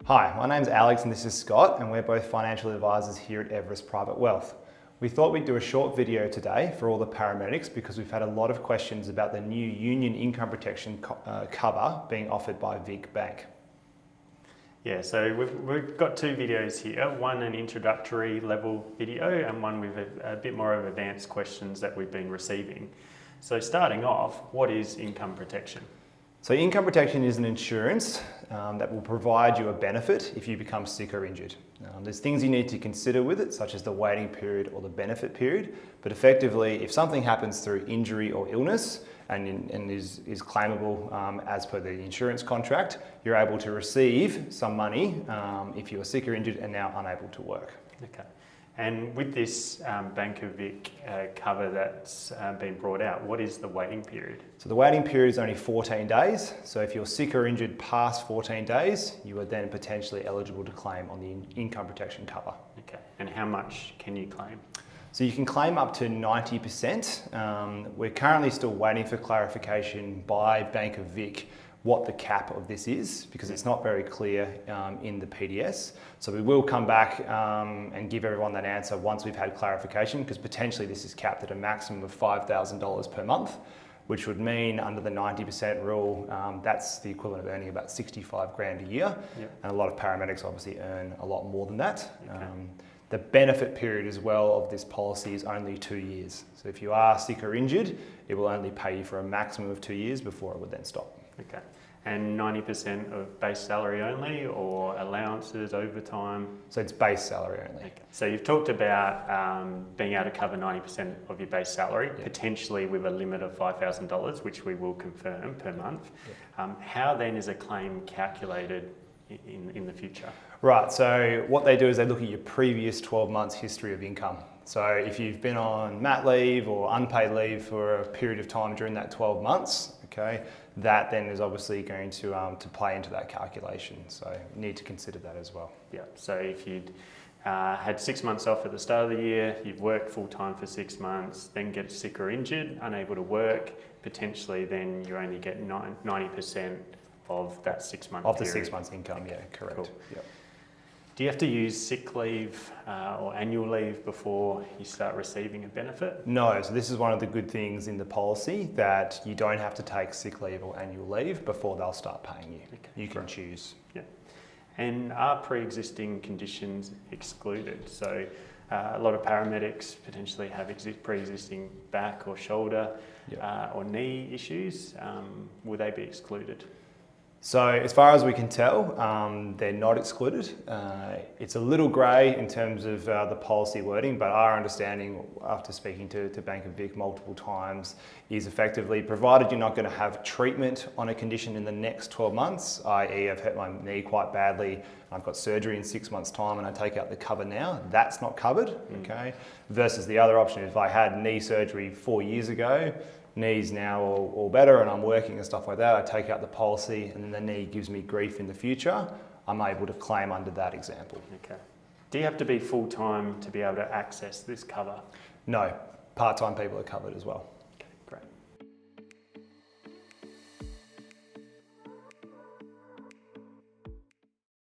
Hi, my name's Alex and this is Scott, and we're both financial advisors here at Everest Private Wealth. We thought we'd do a short video today for all the paramedics because we've had a lot of questions about the new union income protection cover being offered by Vic Bank. Yeah, so we've got two videos here, one an introductory level video and one with a bit more of advanced questions that we've been receiving. So starting off, what is income protection? So income protection is an insurance that will provide you a benefit if you become sick or injured. There's things you need to consider with it, such as the waiting period or the benefit period, but effectively if something happens through injury or illness and is claimable as per the insurance contract, you're able to receive some money if you are sick or injured and now unable to work. Okay. And with this Bank of Vic cover that's been brought out, what is the waiting period? So the waiting period is only 14 days. So if you're sick or injured past 14 days, you are then potentially eligible to claim on the income protection cover. Okay. And how much can you claim? So you can claim up to 90%. We're currently still waiting for clarification by Bank of Vic what the cap of this is, because it's not very clear in the PDS. So we will come back and give everyone that answer once we've had clarification, because potentially this is capped at a maximum of $5,000 per month, which would mean under the 90% rule, that's the equivalent of earning about 65 grand a year. Yep. And a lot of paramedics obviously earn a lot more than that. Okay. The benefit period as well of this policy is only 2 years. So if you are sick or injured, it will only pay you for a maximum of 2 years before it would then stop. Okay. And 90% of base salary only, or allowances, overtime? So it's base salary only. Okay. So you've talked about being able to cover 90% of your base salary, yeah, potentially with a limit of $5,000, which we will confirm per month. Yeah. How then is a claim calculated in the future? Right, so what they do is they look at your previous 12 months history of income. So if you've been on mat leave or unpaid leave for a period of time during that 12 months, okay, that then is obviously going to play into that calculation. So you need to consider that as well. Yeah, so if you'd had 6 months off at the start of the year, you've worked full time for 6 months, then get sick or injured, unable to work, potentially then you only get 90% of that 6 month of period. the 6 months income, okay. Yeah, correct. Cool. Yep. Do you have to use sick leave or annual leave before you start receiving a benefit? No, so this is one of the good things in the policy, that you don't have to take sick leave or annual leave before they'll start paying you. Okay. You can choose. Yeah. And are pre-existing conditions excluded? So a lot of paramedics potentially have pre-existing back or shoulder, yep, or knee issues. Will they be excluded? So as far as we can tell, they're not excluded. It's a little grey in terms of the policy wording, but our understanding after speaking to Bank of Vic multiple times is effectively, provided you're not going to have treatment on a condition in the next 12 months, i.e. I've hurt my knee quite badly, I've got surgery in 6 months' time and I take out the cover now, that's not covered, okay? Versus the other option is if I had knee surgery 4 years ago, knees now all better and I'm working and stuff like that, I take out the policy and then the knee gives me grief in the future, I'm able to claim under that example. Okay. Do you have to be full-time to be able to access this cover? No, part-time people are covered as well.